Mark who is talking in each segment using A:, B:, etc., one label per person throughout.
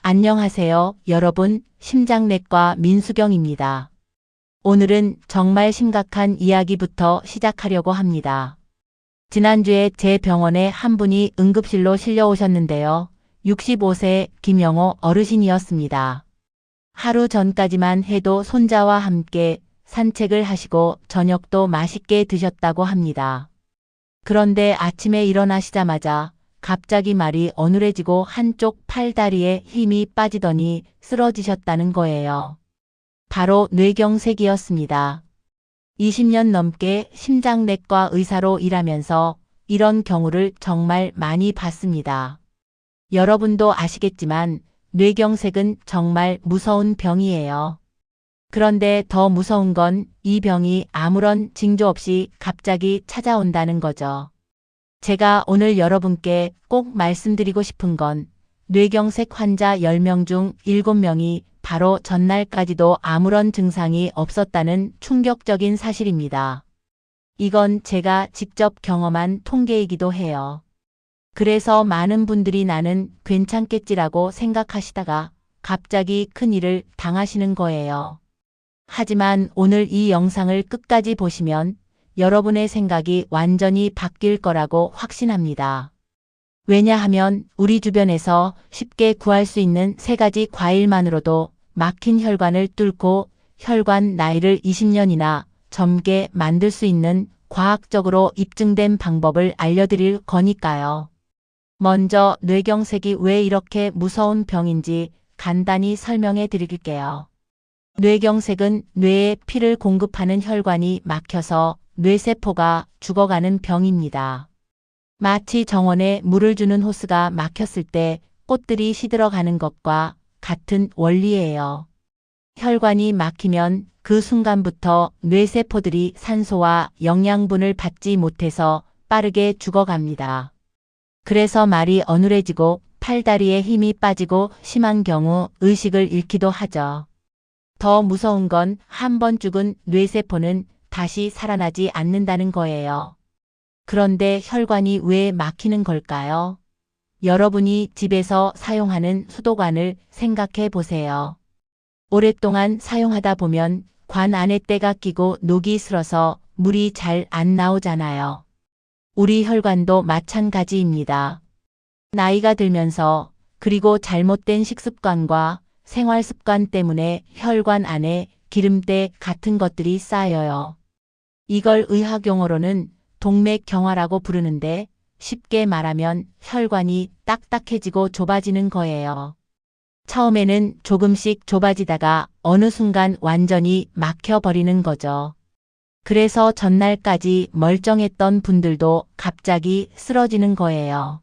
A: 안녕하세요, 여러분. 심장내과 민수경입니다. 오늘은 정말 심각한 이야기부터 시작하려고 합니다. 지난주에 제 병원에 한 분이 응급실로 실려오셨는데요. 65세 김영호 어르신이었습니다. 하루 전까지만 해도 손자와 함께 산책을 하시고 저녁도 맛있게 드셨다고 합니다. 그런데 아침에 일어나시자마자 갑자기 말이 어눌해지고 한쪽 팔다리에 힘이 빠지더니 쓰러지셨다는 거예요. 바로 뇌경색이었습니다. 20년 넘게 심장내과 의사로 일하면서 이런 경우를 정말 많이 봤습니다. 여러분도 아시겠지만 뇌경색은 정말 무서운 병이에요. 그런데 더 무서운 건 이 병이 아무런 징조 없이 갑자기 찾아온다는 거죠. 제가 오늘 여러분께 꼭 말씀드리고 싶은 건 뇌경색 환자 10명 중 7명이 바로 전날까지도 아무런 증상이 없었다는 충격적인 사실입니다. 이건 제가 직접 경험한 통계이기도 해요. 그래서 많은 분들이 나는 괜찮겠지라고 생각하시다가 갑자기 큰일을 당하시는 거예요. 하지만 오늘 이 영상을 끝까지 보시면 여러분의 생각이 완전히 바뀔 거라고 확신합니다. 왜냐하면 우리 주변에서 쉽게 구할 수 있는 3가지 과일만으로도 막힌 혈관을 뚫고 혈관 나이를 20년이나 젊게 만들 수 있는 과학적으로 입증된 방법을 알려드릴 거니까요. 먼저 뇌경색이 왜 이렇게 무서운 병인지 간단히 설명해 드릴게요. 뇌경색은 뇌에 피를 공급하는 혈관이 막혀서 뇌세포가 죽어가는 병입니다. 마치 정원에 물을 주는 호스가 막혔을 때 꽃들이 시들어가는 것과 같은 원리예요. 혈관이 막히면 그 순간부터 뇌세포들이 산소와 영양분을 받지 못해서 빠르게 죽어갑니다. 그래서 말이 어눌해지고 팔다리에 힘이 빠지고 심한 경우 의식을 잃기도 하죠. 더 무서운 건 한 번 죽은 뇌세포는 다시 살아나지 않는다는 거예요. 그런데 혈관이 왜 막히는 걸까요? 여러분이 집에서 사용하는 수도관을 생각해 보세요. 오랫동안 사용하다 보면 관 안에 때가 끼고 녹이 슬어서 물이 잘 안 나오잖아요. 우리 혈관도 마찬가지입니다. 나이가 들면서 그리고 잘못된 식습관과 생활습관 때문에 혈관 안에 기름때 같은 것들이 쌓여요. 이걸 의학용어로는 동맥경화라고 부르는데 쉽게 말하면 혈관이 딱딱해지고 좁아지는 거예요. 처음에는 조금씩 좁아지다가 어느 순간 완전히 막혀버리는 거죠. 그래서 전날까지 멀쩡했던 분들도 갑자기 쓰러지는 거예요.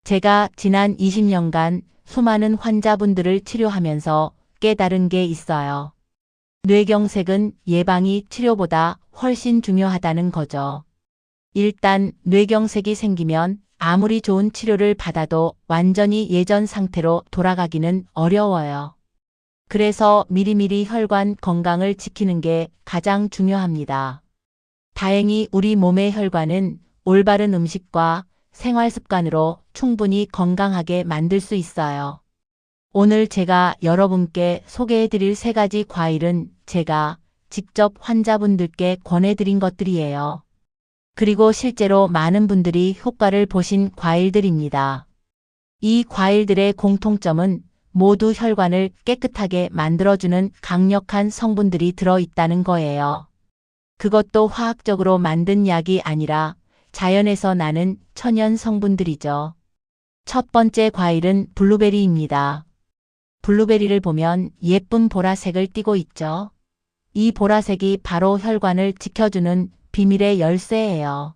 A: 제가 지난 20년간 수많은 환자분들을 치료하면서 깨달은 게 있어요. 뇌경색은 예방이 치료보다 훨씬 중요하다는 거죠. 일단 뇌경색이 생기면 아무리 좋은 치료를 받아도 완전히 예전 상태로 돌아가기는 어려워요. 그래서 미리미리 혈관 건강을 지키는 게 가장 중요합니다. 다행히 우리 몸의 혈관은 올바른 음식과 생활 습관으로 충분히 건강하게 만들 수 있어요. 오늘 제가 여러분께 소개해드릴 3가지 과일은 제가 직접 환자분들께 권해드린 것들이에요. 그리고 실제로 많은 분들이 효과를 보신 과일들입니다. 이 과일들의 공통점은 모두 혈관을 깨끗하게 만들어주는 강력한 성분들이 들어있다는 거예요. 그것도 화학적으로 만든 약이 아니라 자연에서 나는 천연 성분들이죠. 첫 번째 과일은 블루베리입니다. 블루베리를 보면 예쁜 보라색을 띠고 있죠. 이 보라색이 바로 혈관을 지켜주는 비밀의 열쇠예요.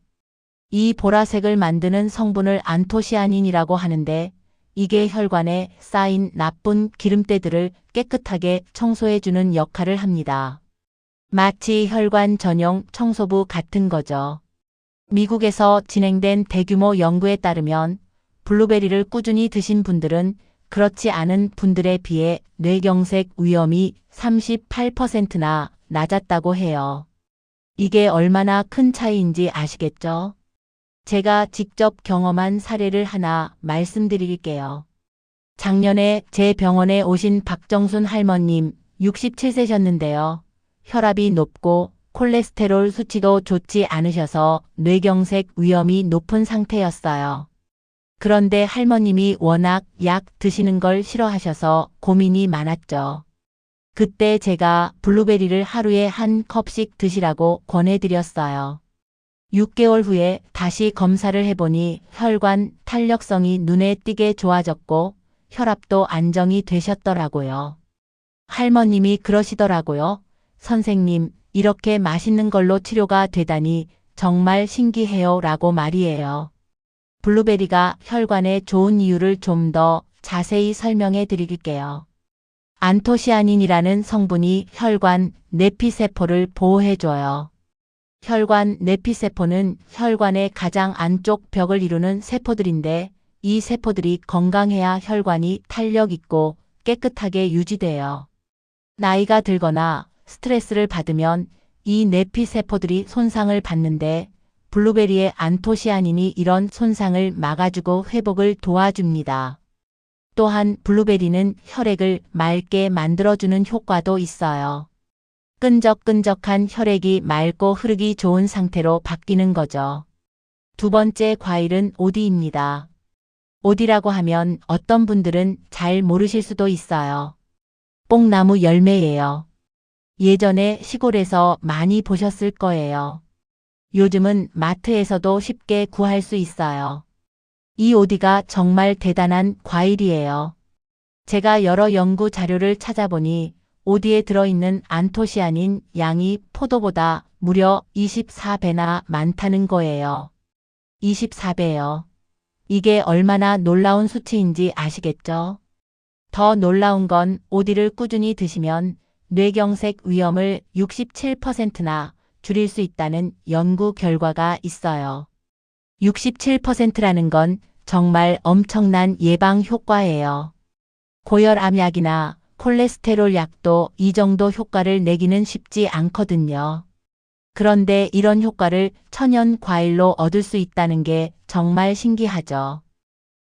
A: 이 보라색을 만드는 성분을 안토시아닌이라고 하는데 이게 혈관에 쌓인 나쁜 기름때들을 깨끗하게 청소해주는 역할을 합니다. 마치 혈관 전용 청소부 같은 거죠. 미국에서 진행된 대규모 연구에 따르면 블루베리를 꾸준히 드신 분들은 그렇지 않은 분들에 비해 뇌경색 위험이 38%나 낮았다고 해요. 이게 얼마나 큰 차이인지 아시겠죠? 제가 직접 경험한 사례를 하나 말씀드릴게요. 작년에 제 병원에 오신 박정순 할머님 67세셨는데요. 혈압이 높고 콜레스테롤 수치도 좋지 않으셔서 뇌경색 위험이 높은 상태였어요. 그런데 할머님이 워낙 약 드시는 걸 싫어하셔서 고민이 많았죠. 그때 제가 블루베리를 하루에 한 컵씩 드시라고 권해드렸어요. 6개월 후에 다시 검사를 해보니 혈관 탄력성이 눈에 띄게 좋아졌고 혈압도 안정이 되셨더라고요. 할머님이 그러시더라고요. 선생님, 이렇게 맛있는 걸로 치료가 되다니 정말 신기해요 라고 말이에요. 블루베리가 혈관에 좋은 이유를 좀 더 자세히 설명해 드릴게요. 안토시아닌이라는 성분이 혈관 내피세포를 보호해줘요. 혈관 내피세포는 혈관의 가장 안쪽 벽을 이루는 세포들인데 이 세포들이 건강해야 혈관이 탄력 있고 깨끗하게 유지돼요. 나이가 들거나 스트레스를 받으면 이 내피세포들이 손상을 받는데 블루베리의 안토시아닌이 이런 손상을 막아주고 회복을 도와줍니다. 또한 블루베리는 혈액을 맑게 만들어주는 효과도 있어요. 끈적끈적한 혈액이 맑고 흐르기 좋은 상태로 바뀌는 거죠. 두 번째 과일은 오디입니다. 오디라고 하면 어떤 분들은 잘 모르실 수도 있어요. 뽕나무 열매예요. 예전에 시골에서 많이 보셨을 거예요. 요즘은 마트에서도 쉽게 구할 수 있어요. 이 오디가 정말 대단한 과일이에요. 제가 여러 연구 자료를 찾아보니 오디에 들어있는 안토시아닌 양이 포도보다 무려 24배나 많다는 거예요. 24배요. 이게 얼마나 놀라운 수치인지 아시겠죠? 더 놀라운 건 오디를 꾸준히 드시면 뇌경색 위험을 67%나 줄일 수 있다는 연구 결과가 있어요. 67%라는 건 정말 엄청난 예방 효과예요. 고혈압 약이나 콜레스테롤 약도 이 정도 효과를 내기는 쉽지 않거든요. 그런데 이런 효과를 천연 과일로 얻을 수 있다는 게 정말 신기하죠.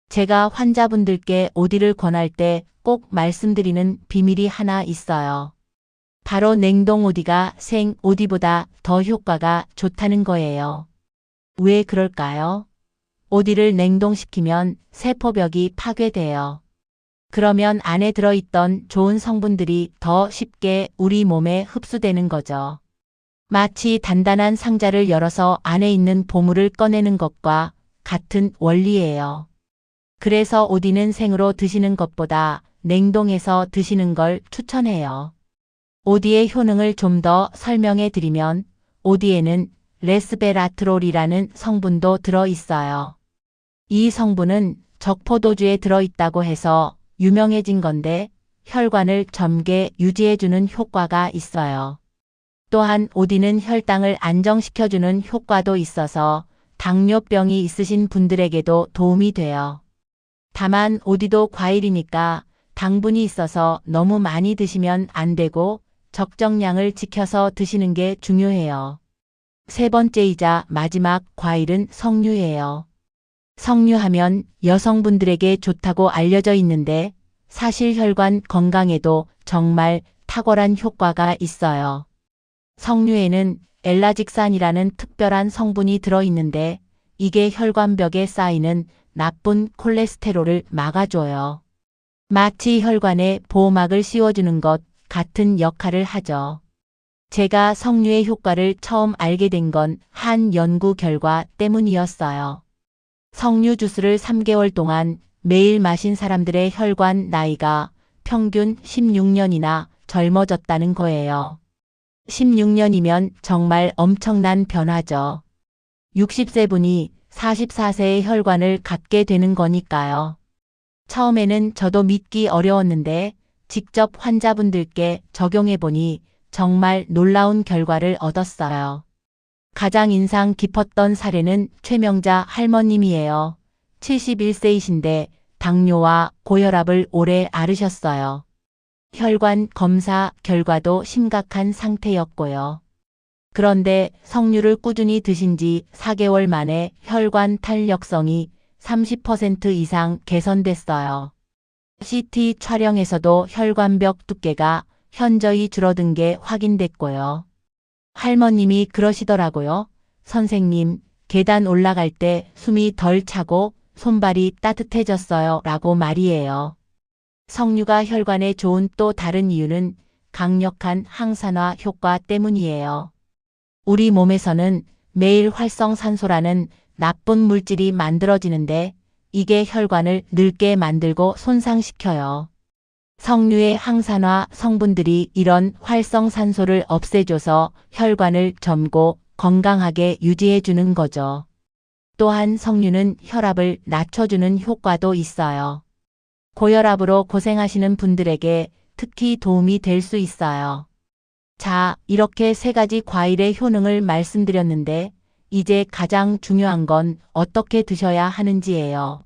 A: 제가 환자분들께 오디를 권할 때 꼭 말씀드리는 비밀이 하나 있어요. 바로 냉동 오디가 생 오디보다 더 효과가 좋다는 거예요. 왜 그럴까요? 오디를 냉동시키면 세포벽이 파괴돼요. 그러면 안에 들어있던 좋은 성분들이 더 쉽게 우리 몸에 흡수되는 거죠. 마치 단단한 상자를 열어서 안에 있는 보물을 꺼내는 것과 같은 원리예요. 그래서 오디는 생으로 드시는 것보다 냉동해서 드시는 걸 추천해요. 오디의 효능을 좀 더 설명해 드리면 오디에는 레스베라트롤이라는 성분도 들어있어요. 이 성분은 적포도주에 들어있다고 해서 유명해진 건데 혈관을 젊게 유지해주는 효과가 있어요. 또한 오디는 혈당을 안정시켜주는 효과도 있어서 당뇨병이 있으신 분들에게도 도움이 돼요. 다만 오디도 과일이니까 당분이 있어서 너무 많이 드시면 안 되고 적정량을 지켜서 드시는 게 중요해요. 세 번째이자 마지막 과일은 석류예요. 석류하면 여성분들에게 좋다고 알려져 있는데 사실 혈관 건강에도 정말 탁월한 효과가 있어요. 석류에는 엘라직산이라는 특별한 성분이 들어있는데 이게 혈관벽에 쌓이는 나쁜 콜레스테롤을 막아줘요. 마치 혈관에 보호막을 씌워주는 것 같은 역할을 하죠. 제가 석류의 효과를 처음 알게 된 건 한 연구 결과 때문이었어요. 석류 주스를 3개월 동안 매일 마신 사람들의 혈관 나이가 평균 16년이나 젊어졌다는 거예요. 16년이면 정말 엄청난 변화죠. 60세 분이 44세의 혈관을 갖게 되는 거니까요. 처음에는 저도 믿기 어려웠는데 직접 환자분들께 적용해보니 정말 놀라운 결과를 얻었어요. 가장 인상 깊었던 사례는 최명자 할머님이에요. 71세이신데 당뇨와 고혈압을 오래 앓으셨어요. 혈관 검사 결과도 심각한 상태였고요. 그런데 석류를 꾸준히 드신 지 4개월 만에 혈관 탄력성이 30% 이상 개선됐어요. CT 촬영에서도 혈관벽 두께가 현저히 줄어든 게 확인됐고요. 할머님이 그러시더라고요. 선생님, 계단 올라갈 때 숨이 덜 차고 손발이 따뜻해졌어요. 라고 말이에요. 석류가 혈관에 좋은 또 다른 이유는 강력한 항산화 효과 때문이에요. 우리 몸에서는 매일 활성산소라는 나쁜 물질이 만들어지는데 이게 혈관을 늙게 만들고 손상시켜요. 석류의 항산화 성분들이 이런 활성산소를 없애줘서 혈관을 젊고 건강하게 유지해주는 거죠. 또한 석류는 혈압을 낮춰주는 효과도 있어요. 고혈압으로 고생하시는 분들에게 특히 도움이 될 수 있어요. 자, 이렇게 3가지 과일의 효능을 말씀드렸는데 이제 가장 중요한 건 어떻게 드셔야 하는지예요.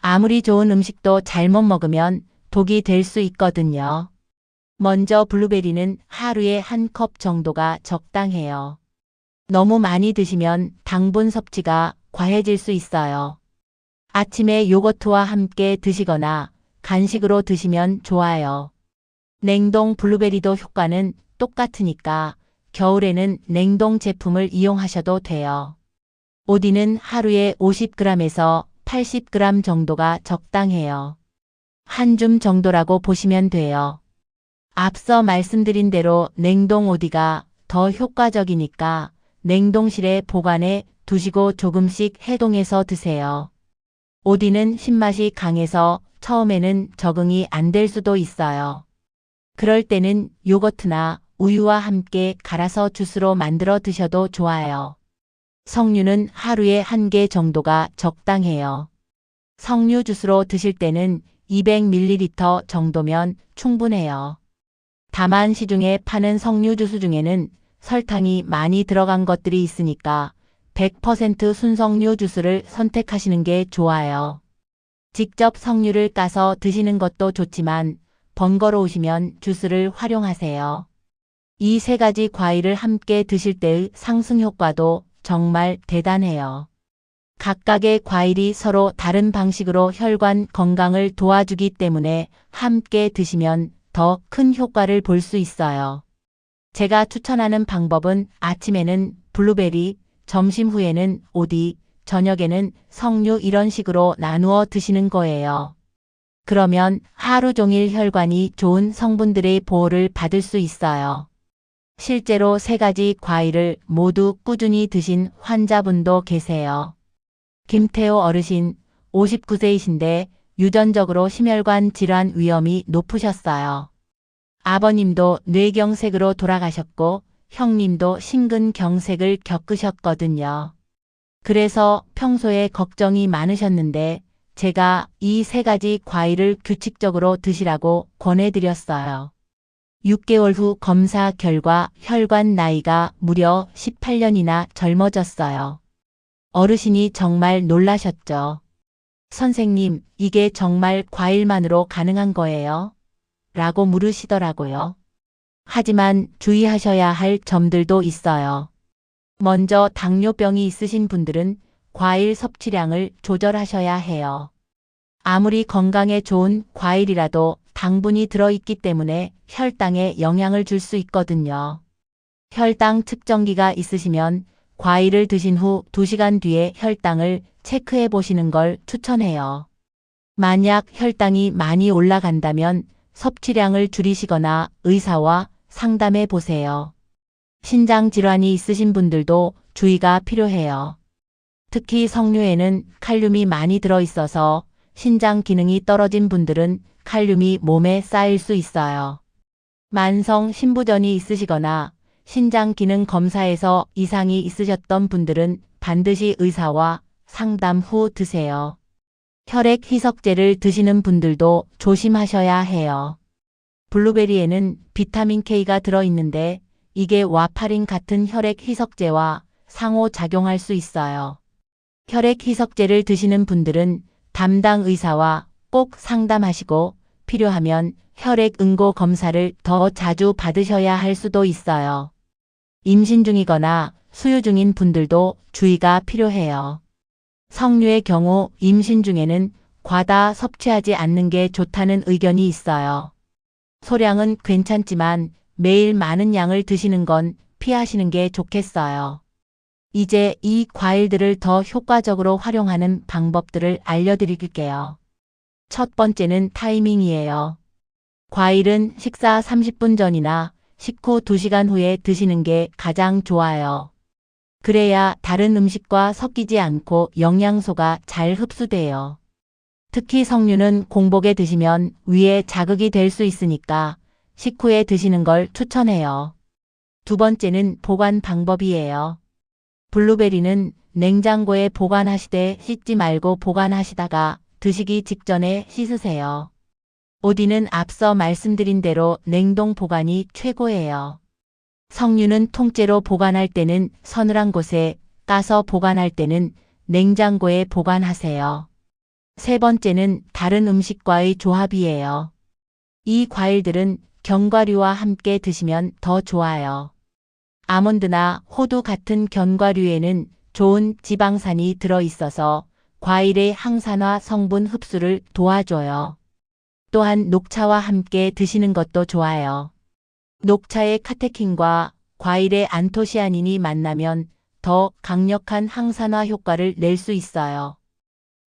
A: 아무리 좋은 음식도 잘못 먹으면 독이 될 수 있거든요. 먼저 블루베리는 하루에 1컵 정도가 적당해요. 너무 많이 드시면 당분 섭취가 과해질 수 있어요. 아침에 요거트와 함께 드시거나 간식으로 드시면 좋아요. 냉동 블루베리도 효과는 똑같으니까 겨울에는 냉동 제품을 이용하셔도 돼요. 오디는 하루에 50g에서 80g 정도가 적당해요. 한 줌 정도라고 보시면 돼요. 앞서 말씀드린 대로 냉동 오디가 더 효과적이니까 냉동실에 보관해 두시고 조금씩 해동해서 드세요. 오디는 신맛이 강해서 처음에는 적응이 안 될 수도 있어요. 그럴 때는 요거트나 우유와 함께 갈아서 주스로 만들어 드셔도 좋아요. 석류는 하루에 1개 정도가 적당해요. 석류 주스로 드실 때는 200ml 정도면 충분해요. 다만 시중에 파는 석류 주스 중에는 설탕이 많이 들어간 것들이 있으니까 100% 순석류 주스를 선택하시는 게 좋아요. 직접 석류를 까서 드시는 것도 좋지만 번거로우시면 주스를 활용하세요. 이 3가지 과일을 함께 드실 때의 상승 효과도 정말 대단해요. 각각의 과일이 서로 다른 방식으로 혈관 건강을 도와주기 때문에 함께 드시면 더 큰 효과를 볼 수 있어요. 제가 추천하는 방법은 아침에는 블루베리, 점심 후에는 오디, 저녁에는 석류 이런 식으로 나누어 드시는 거예요. 그러면 하루 종일 혈관이 좋은 성분들의 보호를 받을 수 있어요. 실제로 3가지 과일을 모두 꾸준히 드신 환자분도 계세요. 김태호 어르신 59세이신데 유전적으로 심혈관 질환 위험이 높으셨어요. 아버님도 뇌경색으로 돌아가셨고 형님도 심근경색을 겪으셨거든요. 그래서 평소에 걱정이 많으셨는데 제가 이 3가지 과일을 규칙적으로 드시라고 권해드렸어요. 6개월 후 검사 결과 혈관 나이가 무려 18년이나 젊어졌어요. 어르신이 정말 놀라셨죠. 선생님, 이게 정말 과일만으로 가능한 거예요? 라고 물으시더라고요. 하지만 주의하셔야 할 점들도 있어요. 먼저 당뇨병이 있으신 분들은 과일 섭취량을 조절하셔야 해요. 아무리 건강에 좋은 과일이라도 당분이 들어있기 때문에 혈당에 영향을 줄 수 있거든요. 혈당 측정기가 있으시면 과일을 드신 후 2시간 뒤에 혈당을 체크해 보시는 걸 추천해요. 만약 혈당이 많이 올라간다면 섭취량을 줄이시거나 의사와 상담해 보세요. 신장 질환이 있으신 분들도 주의가 필요해요. 특히 석류에는 칼륨이 많이 들어있어서 신장 기능이 떨어진 분들은 칼륨이 몸에 쌓일 수 있어요. 만성 신부전이 있으시거나 신장 기능 검사에서 이상이 있으셨던 분들은 반드시 의사와 상담 후 드세요. 혈액 희석제를 드시는 분들도 조심하셔야 해요. 블루베리에는 비타민 K가 들어있는데 이게 와파린 같은 혈액 희석제와 상호작용할 수 있어요. 혈액 희석제를 드시는 분들은 담당 의사와 꼭 상담하시고 필요하면 혈액 응고 검사를 더 자주 받으셔야 할 수도 있어요. 임신 중이거나 수유 중인 분들도 주의가 필요해요. 석류의 경우 임신 중에는 과다 섭취하지 않는 게 좋다는 의견이 있어요. 소량은 괜찮지만 매일 많은 양을 드시는 건 피하시는 게 좋겠어요. 이제 이 과일들을 더 효과적으로 활용하는 방법들을 알려드릴게요. 첫 번째는 타이밍이에요. 과일은 식사 30분 전이나 식후 2시간 후에 드시는 게 가장 좋아요. 그래야 다른 음식과 섞이지 않고 영양소가 잘 흡수돼요. 특히 석류는 공복에 드시면 위에 자극이 될 수 있으니까 식후에 드시는 걸 추천해요. 두 번째는 보관 방법이에요. 블루베리는 냉장고에 보관하시되 씻지 말고 보관하시다가 드시기 직전에 씻으세요. 오디는 앞서 말씀드린 대로 냉동 보관이 최고예요. 석류는 통째로 보관할 때는 서늘한 곳에, 까서 보관할 때는 냉장고에 보관하세요. 세 번째는 다른 음식과의 조합이에요. 이 과일들은 견과류와 함께 드시면 더 좋아요. 아몬드나 호두 같은 견과류에는 좋은 지방산이 들어있어서 과일의 항산화 성분 흡수를 도와줘요. 또한 녹차와 함께 드시는 것도 좋아요. 녹차의 카테킨과 과일의 안토시아닌이 만나면 더 강력한 항산화 효과를 낼 수 있어요.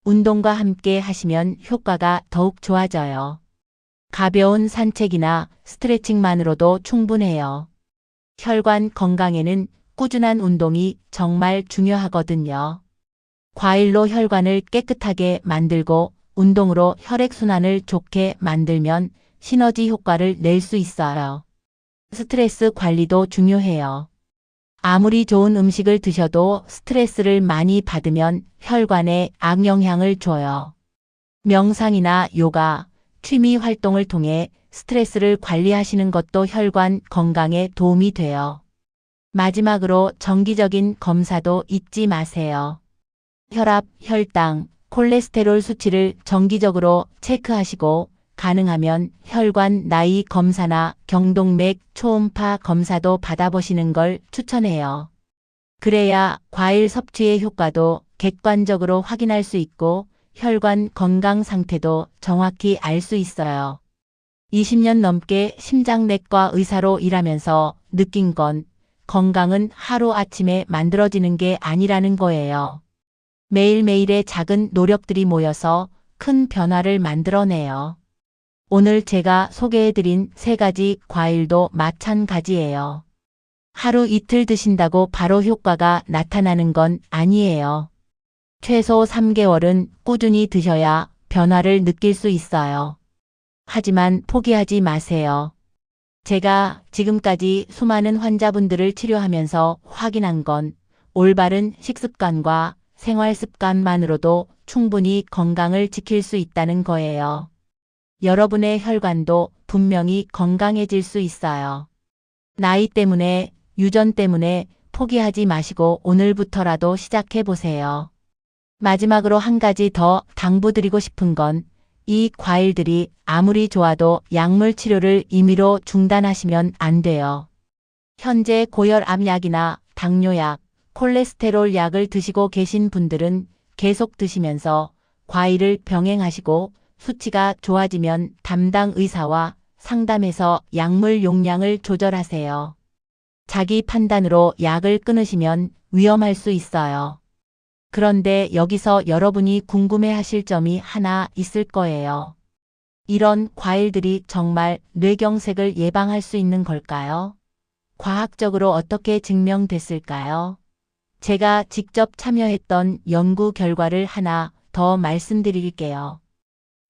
A: 운동과 함께 하시면 효과가 더욱 좋아져요. 가벼운 산책이나 스트레칭만으로도 충분해요. 혈관 건강에는 꾸준한 운동이 정말 중요하거든요. 과일로 혈관을 깨끗하게 만들고 운동으로 혈액순환을 좋게 만들면 시너지 효과를 낼 수 있어요. 스트레스 관리도 중요해요. 아무리 좋은 음식을 드셔도 스트레스를 많이 받으면 혈관에 악영향을 줘요. 명상이나 요가, 취미 활동을 통해 스트레스를 관리하시는 것도 혈관 건강에 도움이 돼요. 마지막으로 정기적인 검사도 잊지 마세요. 혈압, 혈당, 콜레스테롤 수치를 정기적으로 체크하시고 가능하면 혈관 나이 검사나 경동맥 초음파 검사도 받아보시는 걸 추천해요. 그래야 과일 섭취의 효과도 객관적으로 확인할 수 있고 혈관 건강 상태도 정확히 알 수 있어요. 20년 넘게 심장내과 의사로 일하면서 느낀 건 건강은 하루아침에 만들어지는 게 아니라는 거예요. 매일매일의 작은 노력들이 모여서 큰 변화를 만들어내요. 오늘 제가 소개해드린 3가지 과일도 마찬가지예요. 하루 이틀 드신다고 바로 효과가 나타나는 건 아니에요. 최소 3개월은 꾸준히 드셔야 변화를 느낄 수 있어요. 하지만 포기하지 마세요. 제가 지금까지 수많은 환자분들을 치료하면서 확인한 건 올바른 식습관과 생활습관만으로도 충분히 건강을 지킬 수 있다는 거예요. 여러분의 혈관도 분명히 건강해질 수 있어요. 나이 때문에, 유전 때문에 포기하지 마시고 오늘부터라도 시작해보세요. 마지막으로 한 가지 더 당부드리고 싶은 건 이 과일들이 아무리 좋아도 약물 치료를 임의로 중단하시면 안 돼요. 현재 고혈압 약이나 당뇨약, 콜레스테롤 약을 드시고 계신 분들은 계속 드시면서 과일을 병행하시고 수치가 좋아지면 담당 의사와 상담해서 약물 용량을 조절하세요. 자기 판단으로 약을 끊으시면 위험할 수 있어요. 그런데 여기서 여러분이 궁금해하실 점이 하나 있을 거예요. 이런 과일들이 정말 뇌경색을 예방할 수 있는 걸까요? 과학적으로 어떻게 증명됐을까요? 제가 직접 참여했던 연구 결과를 하나 더 말씀드릴게요.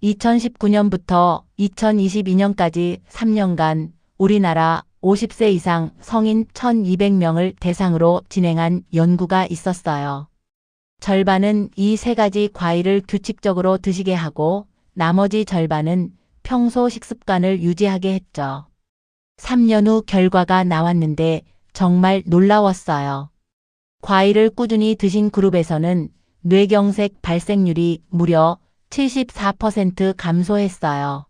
A: 2019년부터 2022년까지 3년간 우리나라 50세 이상 성인 1,200명을 대상으로 진행한 연구가 있었어요. 절반은 이 3가지 과일을 규칙적으로 드시게 하고 나머지 절반은 평소 식습관을 유지하게 했죠. 3년 후 결과가 나왔는데 정말 놀라웠어요. 과일을 꾸준히 드신 그룹에서는 뇌경색 발생률이 무려 74% 감소했어요.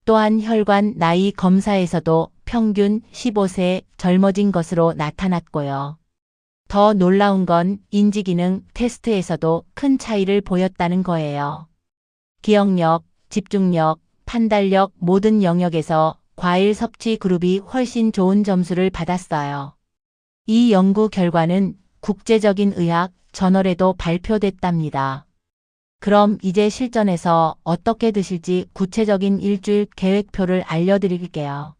A: 또한 혈관 나이 검사에서도 평균 15세 젊어진 것으로 나타났고요. 더 놀라운 건 인지기능 테스트에서도 큰 차이를 보였다는 거예요. 기억력, 집중력, 판단력 모든 영역에서 과일 섭취 그룹이 훨씬 좋은 점수를 받았어요. 이 연구 결과는 국제적인 의학 저널에도 발표됐답니다. 그럼 이제 실전에서 어떻게 드실지 구체적인 일주일 계획표를 알려드릴게요.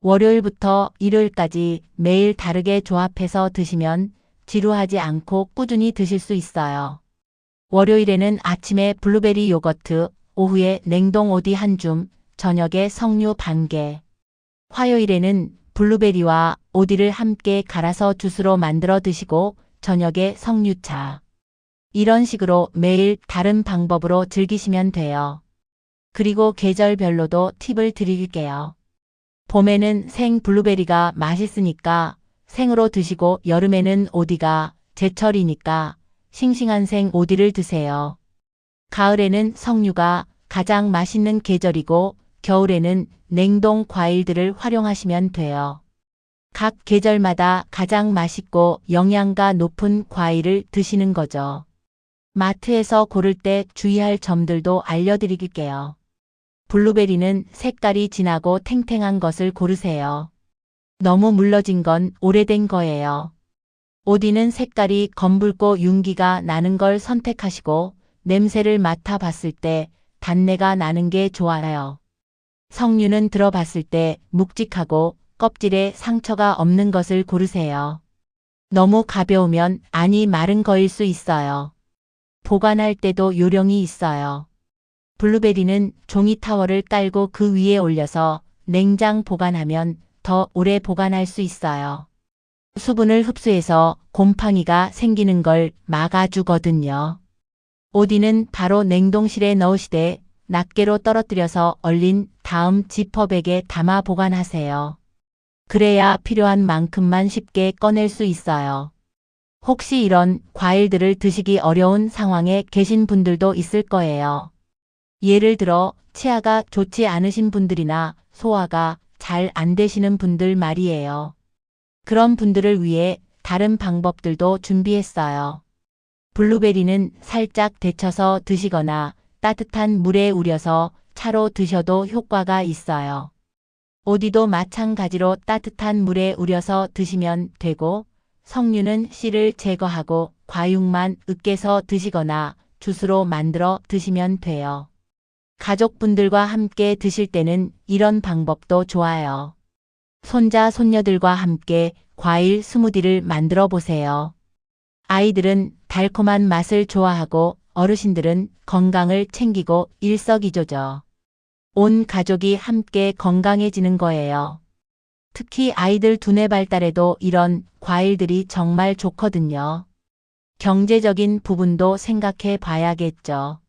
A: 월요일부터 일요일까지 매일 다르게 조합해서 드시면 지루하지 않고 꾸준히 드실 수 있어요. 월요일에는 아침에 블루베리 요거트, 오후에 냉동 오디 한 줌, 저녁에 석류 반 개. 화요일에는 블루베리와 오디를 함께 갈아서 주스로 만들어 드시고 저녁에 석류차. 이런 식으로 매일 다른 방법으로 즐기시면 돼요. 그리고 계절별로도 팁을 드릴게요. 봄에는 생 블루베리가 맛있으니까 생으로 드시고 여름에는 오디가 제철이니까 싱싱한 생 오디를 드세요. 가을에는 석류가 가장 맛있는 계절이고 겨울에는 냉동 과일들을 활용하시면 돼요. 각 계절마다 가장 맛있고 영양가 높은 과일을 드시는 거죠. 마트에서 고를 때 주의할 점들도 알려드릴게요. 블루베리는 색깔이 진하고 탱탱한 것을 고르세요. 너무 물러진 건 오래된 거예요. 오디는 색깔이 검붉고 윤기가 나는 걸 선택하시고 냄새를 맡아봤을 때 단내가 나는 게 좋아요. 석류는 들어봤을 때 묵직하고 껍질에 상처가 없는 것을 고르세요. 너무 가벼우면 안이 마른 거일 수 있어요. 보관할 때도 요령이 있어요. 블루베리는 종이 타월을 깔고 그 위에 올려서 냉장 보관하면 더 오래 보관할 수 있어요. 수분을 흡수해서 곰팡이가 생기는 걸 막아주거든요. 오디는 바로 냉동실에 넣으시되 낱개로 떨어뜨려서 얼린 다음 지퍼백에 담아 보관하세요. 그래야 필요한 만큼만 쉽게 꺼낼 수 있어요. 혹시 이런 과일들을 드시기 어려운 상황에 계신 분들도 있을 거예요. 예를 들어 치아가 좋지 않으신 분들이나 소화가 잘 안 되시는 분들 말이에요. 그런 분들을 위해 다른 방법들도 준비했어요. 블루베리는 살짝 데쳐서 드시거나 따뜻한 물에 우려서 차로 드셔도 효과가 있어요. 오디도 마찬가지로 따뜻한 물에 우려서 드시면 되고 석류는 씨를 제거하고 과육만 으깨서 드시거나 주스로 만들어 드시면 돼요. 가족분들과 함께 드실 때는 이런 방법도 좋아요. 손자, 손녀들과 함께 과일 스무디를 만들어 보세요. 아이들은 달콤한 맛을 좋아하고 어르신들은 건강을 챙기고 일석이조죠. 온 가족이 함께 건강해지는 거예요. 특히 아이들 두뇌 발달에도 이런 과일들이 정말 좋거든요. 경제적인 부분도 생각해 봐야겠죠.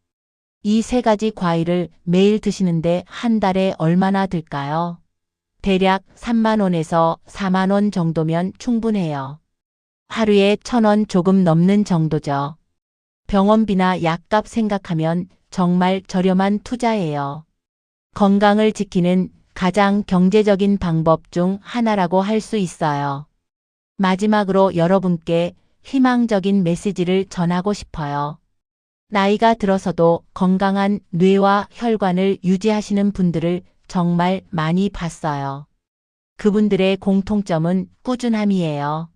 A: 이 세 가지 과일을 매일 드시는데 한 달에 얼마나 들까요? 대략 3만 원에서 4만 원 정도면 충분해요. 하루에 1,000원 조금 넘는 정도죠. 병원비나 약값 생각하면 정말 저렴한 투자예요. 건강을 지키는 가장 경제적인 방법 중 하나라고 할 수 있어요. 마지막으로 여러분께 희망적인 메시지를 전하고 싶어요. 나이가 들어서도 건강한 뇌와 혈관을 유지하시는 분들을 정말 많이 봤어요. 그분들의 공통점은 꾸준함이에요.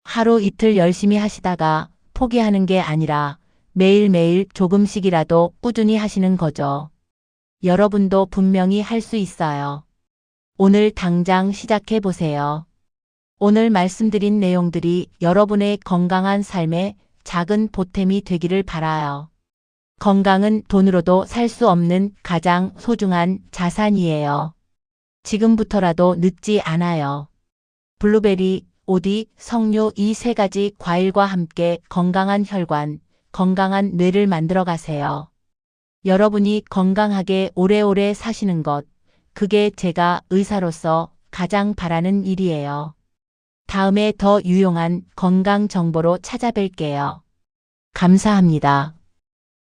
A: 하루 이틀 열심히 하시다가 포기하는 게 아니라 매일매일 조금씩이라도 꾸준히 하시는 거죠. 여러분도 분명히 할 수 있어요. 오늘 당장 시작해 보세요. 오늘 말씀드린 내용들이 여러분의 건강한 삶에 작은 보탬이 되기를 바라요. 건강은 돈으로도 살 수 없는 가장 소중한 자산이에요. 지금부터라도 늦지 않아요. 블루베리, 오디, 석류 이 세 가지 과일과 함께 건강한 혈관, 건강한 뇌를 만들어 가세요. 여러분이 건강하게 오래오래 사시는 것, 그게 제가 의사로서 가장 바라는 일이에요. 다음에 더 유용한 건강 정보로 찾아뵐게요. 감사합니다.